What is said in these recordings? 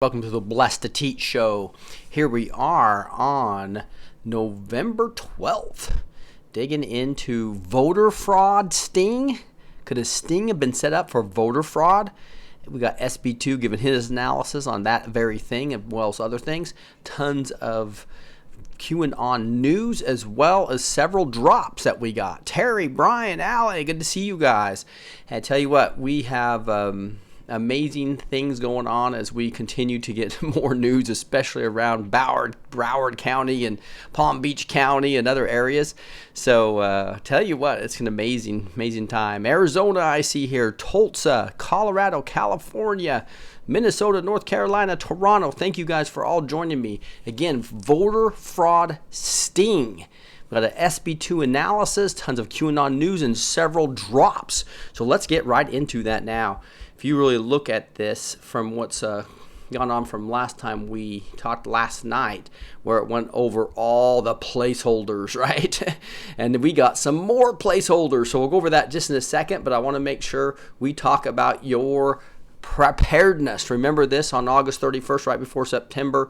Welcome to the Blessed to Teach show. Here we are on November 12th, digging into voter fraud sting. Could a sting have been set up for voter fraud? We got SB2 giving his analysis on that very thing, as well as other things. Tons of Qyoo news, as well as several drops that we got. Terry, Brian, Allie, good to see you guys. And I tell you what, we have amazing things going on as we continue to get more news, especially around Broward County and Palm Beach County and other areas. So tell you what, it's an amazing time. Arizona, I see here, Tulsa, Colorado, California, Minnesota, North Carolina, Toronto. Thank you guys for all joining me. Again, voter fraud sting. We've got an SB2 analysis, tons of Qyoo news, and several drops. So let's get right into that now. If you really look at this from what's gone on from last time we talked last night, where it went over all the placeholders, right? And we got some more placeholders. So we'll go over that just in a second, but I want to make sure we talk about your preparedness. Remember this on August 31st, right before September,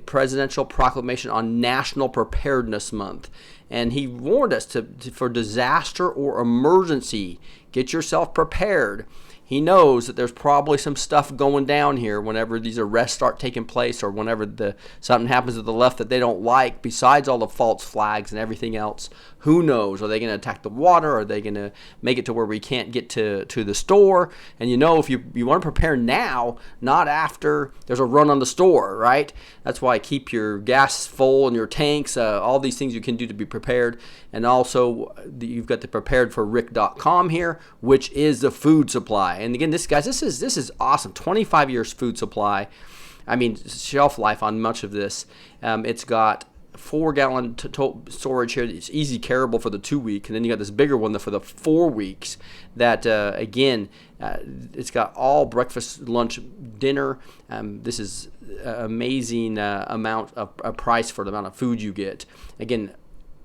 presidential proclamation on National Preparedness Month. And he warned us for disaster or emergency, get yourself prepared. He knows that there's probably some stuff going down here whenever these arrests start taking place, or whenever something happens to the left that they don't like, besides all the false flags and everything else. Who knows? Are they going to attack the water? Are they going to make it to where we can't get to the store? And if you want to prepare now, not after there's a run on the store, right? That's why keep your gas full and your tanks, all these things you can do to be prepared. And also, you've got the preparedforrick.com here, which is the food supply. And again, this is awesome. 25 years food supply. I mean, shelf life on much of this. It's got 4-gallon storage here. It's easy carryable for the 2 week, and then you got this bigger one for the 4 weeks. That it's got all breakfast, lunch, dinner. This is an amazing amount of a price for the amount of food you get. Again,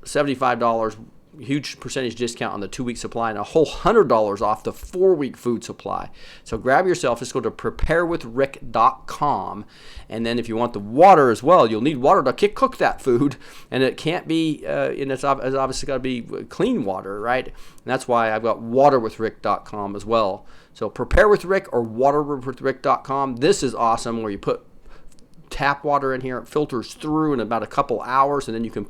$75. Huge percentage discount on the 2 week supply, and a whole $100 off the 4 week food supply. So grab yourself, just go to preparewithrick.com, and then if you want the water as well, you'll need water to cook that food, and it can't be, it's obviously got to be clean water, right? And that's why I've got waterwithrick.com as well. So prepare with Rick or waterwithrick.com. This is awesome, where you put tap water in here. It filters through in about a couple hours, and then you can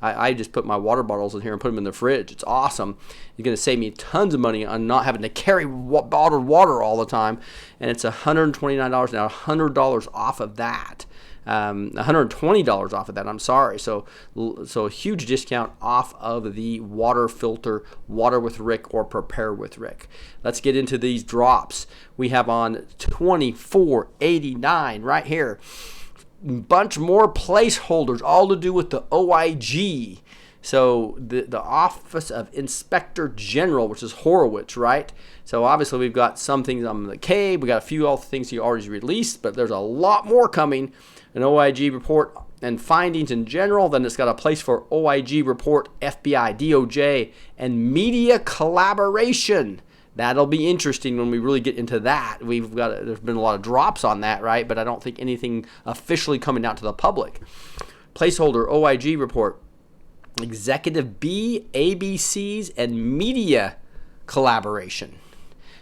I just put my water bottles in here and put them in the fridge. It's awesome. You're going to save me tons of money on not having to carry bottled water all the time. And it's $129 now, $100 off of that. $120 off of that, I'm sorry. So a huge discount off of the water filter, Water with Rick or Prepare with Rick. Let's get into these drops. We have on $24.89 right here. Bunch more placeholders, all to do with the OIG. So the Office of Inspector General, which is Horowitz, right? So obviously we've got some things on the CABE. We got a few other things he already released, but there's a lot more coming. An OIG report and findings in general. Then it's got a place for OIG report, FBI, DOJ, and media collaboration. That'll be interesting when we really get into that. There's been a lot of drops on that, right? But I don't think anything officially coming out to the public. Placeholder OIG report, Executive B, ABCs, and media collaboration.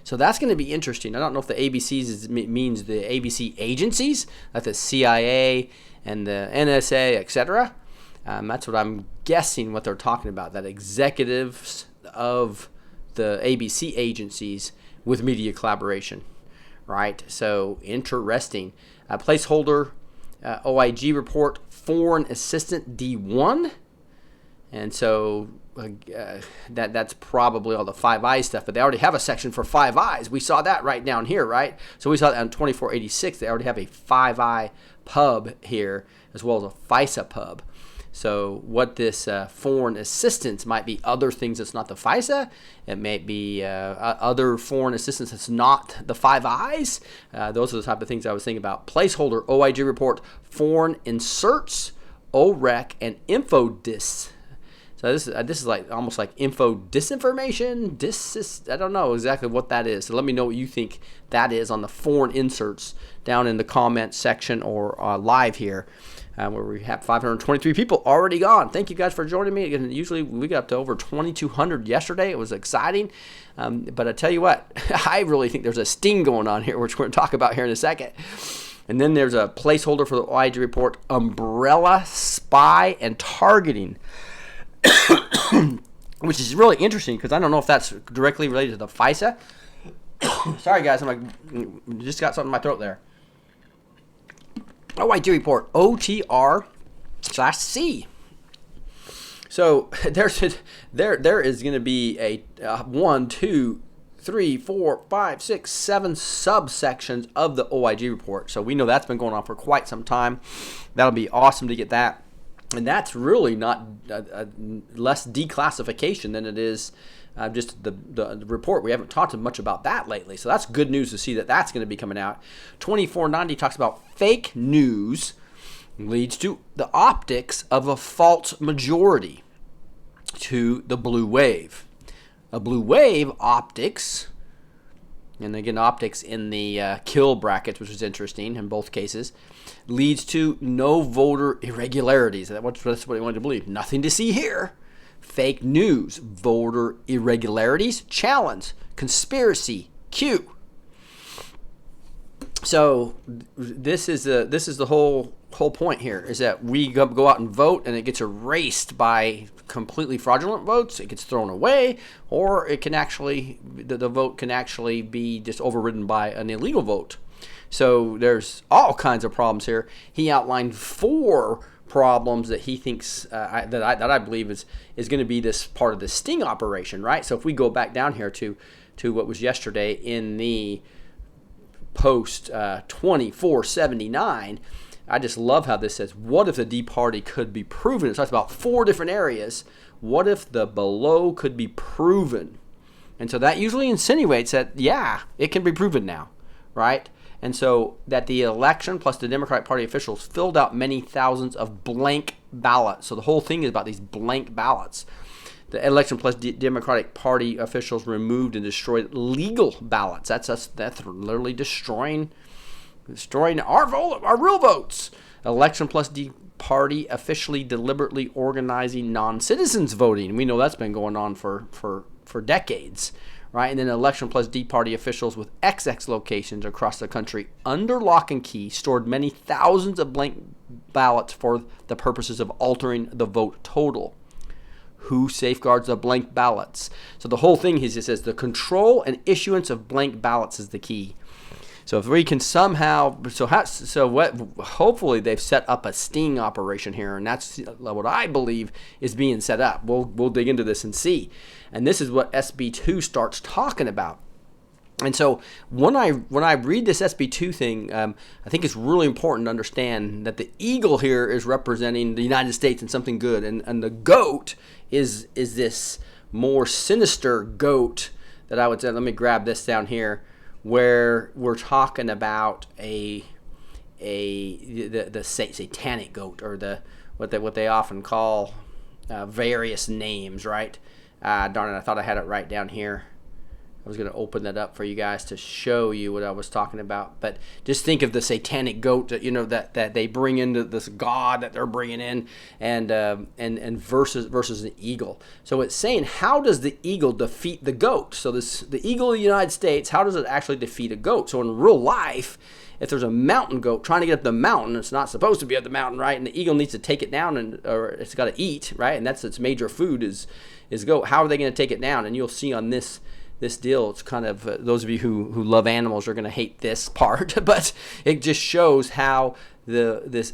So that's going to be interesting. I don't know if the ABCs means the ABC agencies, like the CIA and the NSA, etc. That's what I'm guessing what they're talking about, that executives of the ABC agencies with media collaboration, right? So interesting. Placeholder OIG report, Foreign Assistant D1. And so that's probably all the Five Eyes stuff, but they already have a section for Five Eyes. We saw that right down here, right? So we saw that on 2486. They already have a Five Eye pub here, as well as a FISA pub. So what this foreign assistance might be other things that's not the FISA. It may be other foreign assistance that's not the Five Eyes. Those are the type of things I was thinking about. Placeholder, OIG report, foreign inserts, OREC, and infodisks. So So this is like almost like disinformation. I don't know exactly what that is. So let me know what you think that is on the foreign inserts down in the comments section or live here, where we have 523 people already gone. Thank you guys for joining me. Again, usually we got up to over 2,200 yesterday. It was exciting. But I tell you what, I really think there's a sting going on here, which we're going to talk about here in a second. And then there's a placeholder for the OIG report, umbrella, spy, and targeting, which is really interesting because I don't know if that's directly related to the FISA. Sorry, guys, just got something in my throat there. OIG report, OTR/C. So there is going to be a 1, 2, 3, 4, 5, 6, 7 subsections of the OIG report. So we know that's been going on for quite some time. That'll be awesome to get that. And that's really not less declassification than it is just the report. We haven't talked much about that lately. So that's good news to see that that's going to be coming out. 2490 talks about fake news leads to the optics of a false majority to the blue wave. A blue wave optics, and again optics in the kill brackets, which is interesting in both cases, leads to no voter irregularities. That's what they wanted to believe. Nothing to see here. Fake news, voter irregularities, challenge, conspiracy, Qyoo. So this is the whole point here, is that we go out and vote and it gets erased by completely fraudulent votes. It gets thrown away, or it can actually the vote can actually be just overridden by an illegal vote. So there's all kinds of problems here. He outlined 4 problems that he thinks that I believe is going to be this part of the sting operation, right? So if we go back down here to what was yesterday in the post 2479, I just love how this says, what if the D party could be proven? It talks about 4 different areas. What if the below could be proven? And so that usually insinuates that, yeah, it can be proven now, right? And so that the election plus the Democratic Party officials filled out many thousands of blank ballots. So the whole thing is about these blank ballots. The election plus Democratic Party officials removed and destroyed legal ballots. That's literally destroying our real votes. Election plus D party officially deliberately organizing non-citizens voting. We know that's been going on for decades, right? And then election plus D party officials with XX locations across the country under lock and key stored many thousands of blank ballots for the purposes of altering the vote total. Who safeguards the blank ballots? So the whole thing, he says, the control and issuance of blank ballots is the key. So if we can somehow, hopefully they've set up a sting operation here, and that's what I believe is being set up. We'll dig into this and see. And this is what SB2 starts talking about. And so when I read this SB2 thing, I think it's really important to understand that the eagle here is representing the United States and something good, and the goat is this more sinister goat that I would say. Let me grab this down here, where we're talking about the satanic goat, or what they often call various names, right? Darn it, I thought I had it right down here. I was going to open that up for you guys to show you what I was talking about. But just think of the satanic goat that they bring into this god that they're bringing in, and versus an eagle. So it's saying, how does the eagle defeat the goat? So the eagle of the United States, how does it actually defeat a goat? So in real life, if there's a mountain goat trying to get up the mountain, it's not supposed to be up the mountain, right? And the eagle needs to take it down, or it's got to eat, right? And that's its major food is goat. How are they going to take it down? And you'll see on this deal, it's kind of those of you who love animals are going to hate this part, but it just shows how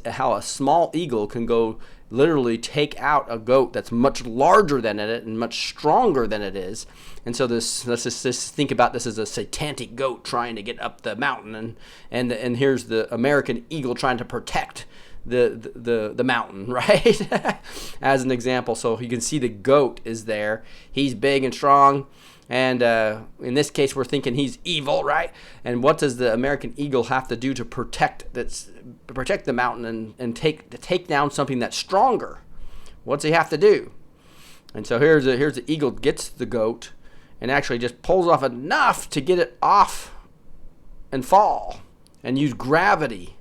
how a small eagle can go literally take out a goat that's much larger than it and much stronger than it is. And so let's just think about this as a satanic goat trying to get up the mountain, and here's the American eagle trying to protect the mountain, right? As an example. So you can see the goat is there. He's big and strong. And in this case, we're thinking he's evil, right? And what does the American eagle have to do to protect the mountain and take down something that's stronger? What's he have to do? And so here's the eagle gets the goat and actually just pulls off enough to get it off and fall and use gravity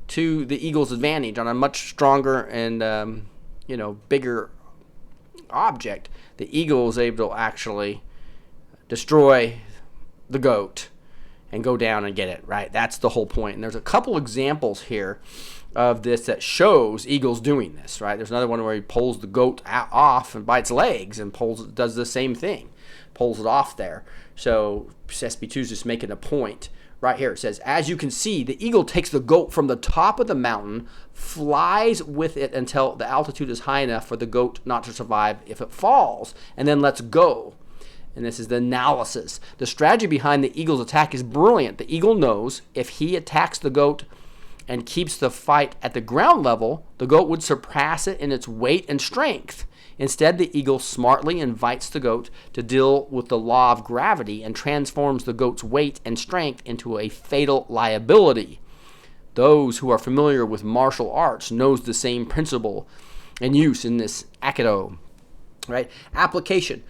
to the eagle's advantage on a much stronger and bigger object. The eagle is able to actually destroy the goat and go down and get it, right? That's the whole point. And there's a couple examples here of this that shows eagles doing this, right? There's another one where he pulls the goat off and by its legs and does the same thing, pulls it off there. So SB2 is just making a point. Right here it says, as you can see, the eagle takes the goat from the top of the mountain, flies with it until the altitude is high enough for the goat not to survive if it falls, and then lets go. And this is the analysis. The strategy behind the eagle's attack is brilliant. The eagle knows if he attacks the goat and keeps the fight at the ground level, the goat would surpass it in its weight and strength. Instead, the eagle smartly invites the goat to deal with the law of gravity and transforms the goat's weight and strength into a fatal liability. Those who are familiar with martial arts knows the same principle in use in this Aikido, right? Application.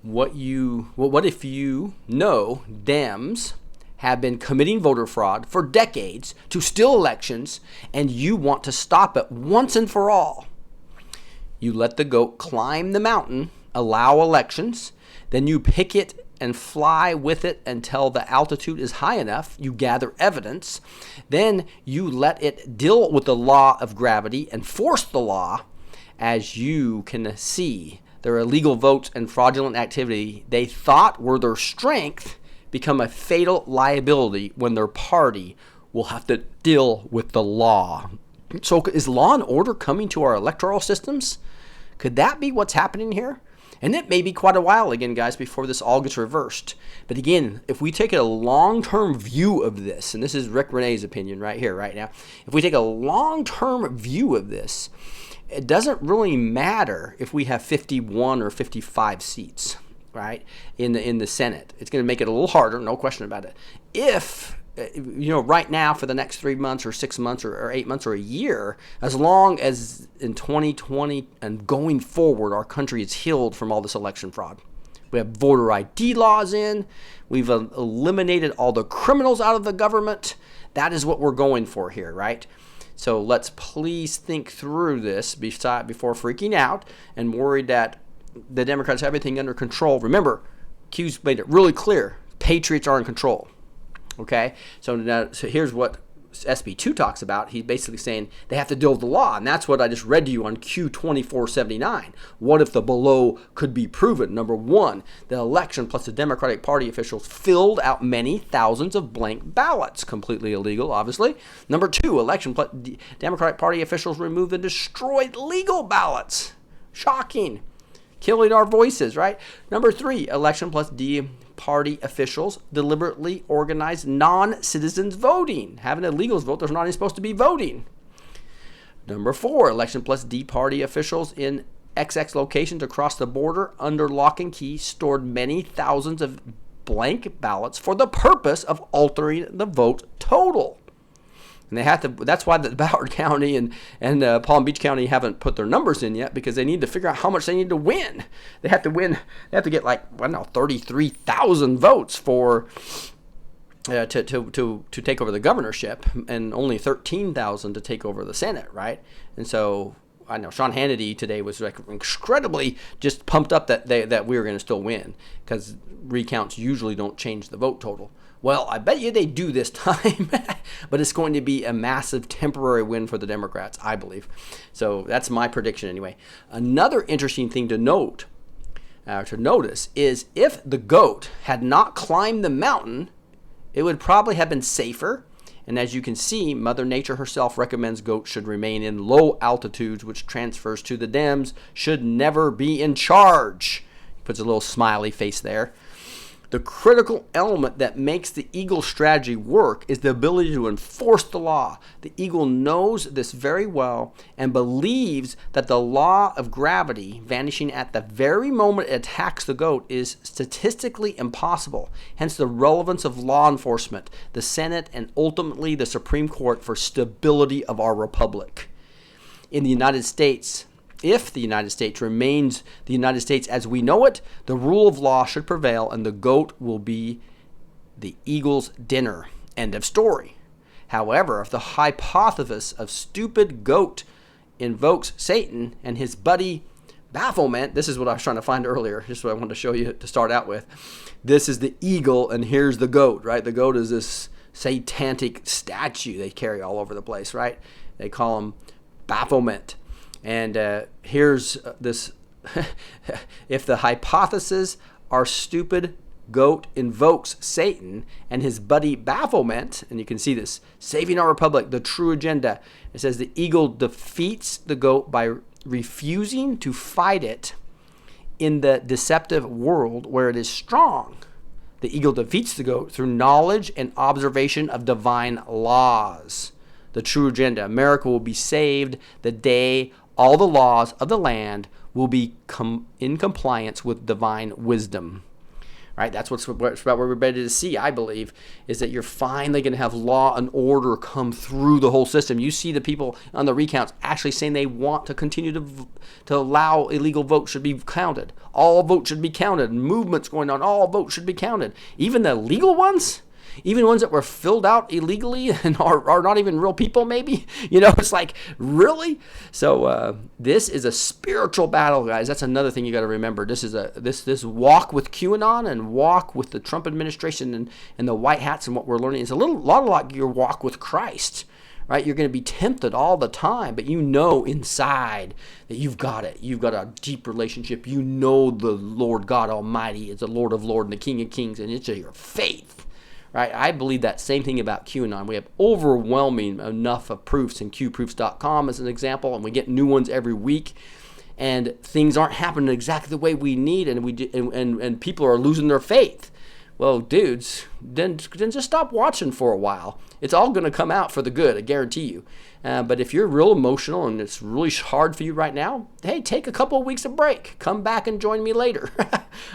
What if you know Dems have been committing voter fraud for decades to steal elections and you want to stop it once and for all? You let the goat climb the mountain, allow elections, then you pick it and fly with it until the altitude is high enough. You gather evidence. Then you let it deal with the law of gravity and force the law. As you can see, their illegal votes and fraudulent activity they thought were their strength become a fatal liability when their party will have to deal with the law. So is law and order coming to our electoral systems? Could that be what's happening here? And it may be quite a while again, guys, before this all gets reversed. But again, if we take a long-term view of this, and this is Rick Renee's opinion right here, right now, if we take a long-term view of this, it doesn't really matter if we have 51 or 55 seats, right, in the Senate. It's going to make it a little harder, no question about it. If right now for the next 3 months or 6 months or 8 months or a year, as long as in 2020 and going forward, our country is healed from all this election fraud. We have voter ID laws in. We've eliminated all the criminals out of the government. That is what we're going for here, right? So let's please think through this before freaking out and worried that the Democrats have everything under control. Remember, Qyoo's made it really clear. Patriots are in control. Okay, so here's what SB2 talks about. He's basically saying they have to deal with the law, and that's what I just read to you on Qyoo 2479. What if the below could be proven? Number one, the election plus the Democratic Party officials filled out many thousands of blank ballots, completely illegal, obviously. Number two, election plus Democratic Party officials removed and destroyed legal ballots. Shocking. Killing our voices, right? Number three, election plus party officials deliberately organized non-citizens voting. Having illegals vote, they're not even supposed to be voting. Number four, election plus party officials in XX locations across the border under lock and key stored many thousands of blank ballots for the purpose of altering the vote total. And they have to. That's why the Broward County and Palm Beach County haven't put their numbers in yet, because they need to figure out how much they need to win. They have to win. They have to get 33,000 votes for to take over the governorship, and only 13,000 to take over the Senate, right? And so I know Sean Hannity today was incredibly just pumped up that we were going to still win, because recounts usually don't change the vote total. Well, I bet you they do this time, but it's going to be a massive temporary win for the Democrats, I believe. So that's my prediction anyway. Another interesting thing to notice is if the goat had not climbed the mountain, it would probably have been safer. And as you can see, Mother Nature herself recommends goats should remain in low altitudes, which transfers to the Dems should never be in charge. He puts a little smiley face there. The critical element that makes the eagle strategy work is the ability to enforce the law. The eagle knows this very well and believes that the law of gravity, vanishing at the very moment it attacks the goat, is statistically impossible. Hence the relevance of law enforcement, the Senate, and ultimately the Supreme Court for stability of our republic. In the United States, If the United States remains the United States as we know it, the rule of law should prevail and the goat will be the eagle's dinner. End of story. However, if the hypothesis of stupid goat invokes Satan and his buddy Baphomet, this is what I was trying to find earlier. This is what I wanted to show you to start out with. This is the eagle and here's the goat, right? The goat is this satanic statue they carry all over the place, right? They call him Baphomet. And here's this. If the hypotheses are stupid, goat invokes Satan and his buddy Baphomet, and you can see this, saving our republic, the true agenda. It says the eagle defeats the goat by refusing to fight it in the deceptive world where it is strong. The eagle defeats the goat through knowledge and observation of divine laws. The true agenda. America will be saved the day all the laws of the land will be in compliance with divine wisdom. Right? That's what's about what we're ready to see, I believe, is that you're finally going to have law and order come through the whole system. You see the people on the recounts actually saying they want to continue to allow illegal votes should be counted. All votes should be counted. Movements going on, all votes should be counted. Even the legal ones? Even ones that were filled out illegally and are not even real people, maybe? You know, it's like, really? So this is a spiritual battle, guys. That's another thing you got to remember. This is this walk with QAnon and walk with the Trump administration and the white hats and what we're learning is a lot like your walk with Christ, right? You're going to be tempted all the time, but you know inside that you've got it. You've got a deep relationship. You know the Lord God Almighty is the Lord of Lords and the King of Kings, and it's your faith. Right? I believe that same thing about QAnon. We have overwhelming enough of proofs in qproofs.com as an example, and we get new ones every week. And things aren't happening exactly the way we need, and people are losing their faith. Well, dudes, then just stop watching for a while. It's all going to come out for the good, I guarantee you. But if you're real emotional and it's really hard for you right now, hey, take a couple of weeks of break. Come back and join me later.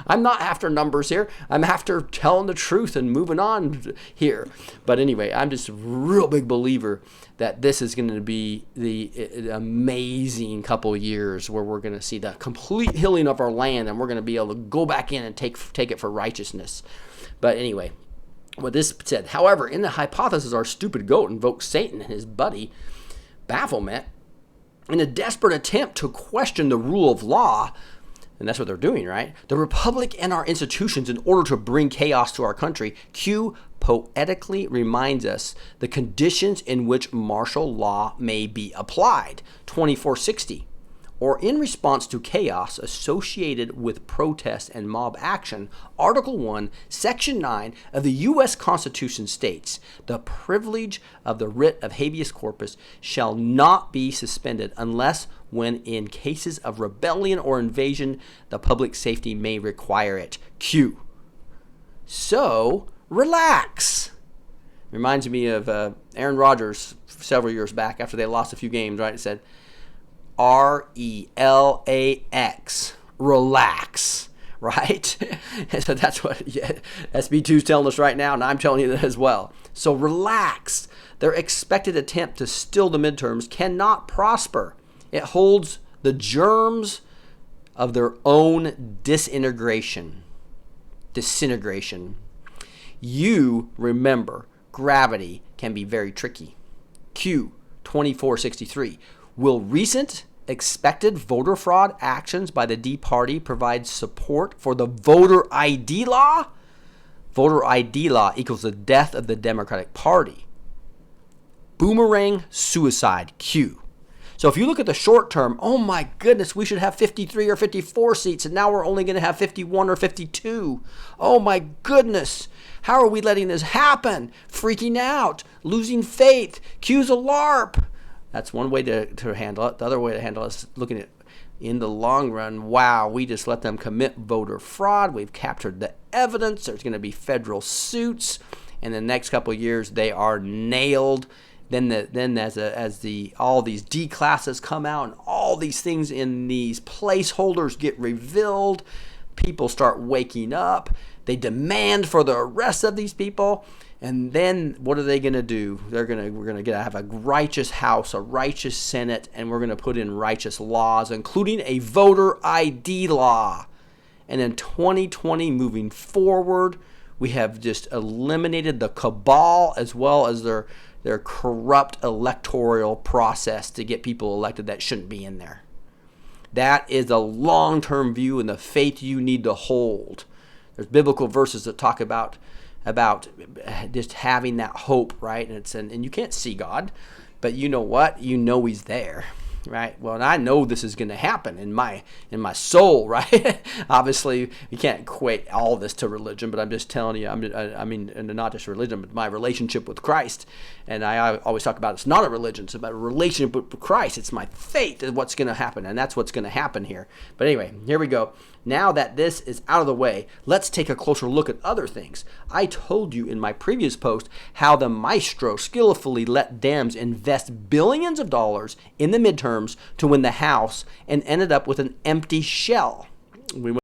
I'm not after numbers here. I'm after telling the truth and moving on here. But anyway, I'm just a real big believer that this is going to be the amazing couple of years where we're going to see the complete healing of our land and we're going to be able to go back in and take it for righteousness. But anyway, what this said, however, in the hypothesis, our stupid goat invokes Satan and his buddy Baphomet in a desperate attempt to question the rule of law, and that's what they're doing, right? The Republic and our institutions in order to bring chaos to our country. Qyoo poetically reminds us the conditions in which martial law may be applied. 2460. Or in response to chaos associated with protest and mob action, Article 1, Section 9 of the U.S. Constitution states, the privilege of the writ of habeas corpus shall not be suspended unless when in cases of rebellion or invasion, the public safety may require it. Qyoo. So, relax. Reminds me of Aaron Rodgers several years back after they lost a few games, right? It said, RELAX, relax, right? So that's what SB2 is telling us right now, and I'm telling you that as well. So relax. Their expected attempt to still the midterms cannot prosper. It holds the germs of their own disintegration. You remember, gravity can be very tricky. Qyoo 2463. Will recent expected voter fraud actions by the D Party provide support for the voter ID law? Voter ID law equals the death of the Democratic Party. Boomerang suicide. Qyoo. So if you look at the short term, oh my goodness, we should have 53 or 54 seats, and now we're only going to have 51 or 52. Oh my goodness, how are we letting this happen? Freaking out, losing faith. Qyoo's a LARP. That's one way to handle it. The other way to handle it is looking at in the long run, wow, we just let them commit voter fraud. We've captured the evidence. There's going to be federal suits. In the next couple of years, they are nailed. Then as all these D classes come out and all these things in these placeholders get revealed, people start waking up. They demand for the arrest of these people. And then what are they going to do? We're going to have a righteous House, a righteous Senate, and we're going to put in righteous laws, including a voter ID law. And in 2020, moving forward, we have just eliminated the cabal as well as their corrupt electoral process to get people elected that shouldn't be in there. That is a long-term view and the faith you need to hold. There's biblical verses that talk about just having that hope, right? And you can't see God, but you know what? You know He's there, right? Well, and I know this is going to happen in my soul, right? Obviously, you can't equate all this to religion, but I'm just telling you, I mean, and not just religion, but my relationship with Christ. And I always talk about it's not a religion, it's about a relationship with Christ. It's my faith is what's going to happen, and that's what's going to happen here. But anyway, here we go. Now that this is out of the way, let's take a closer look at other things. I told you in my previous post how the maestro skillfully let Dems invest billions of dollars in the midterms to win the House and ended up with an empty shell. We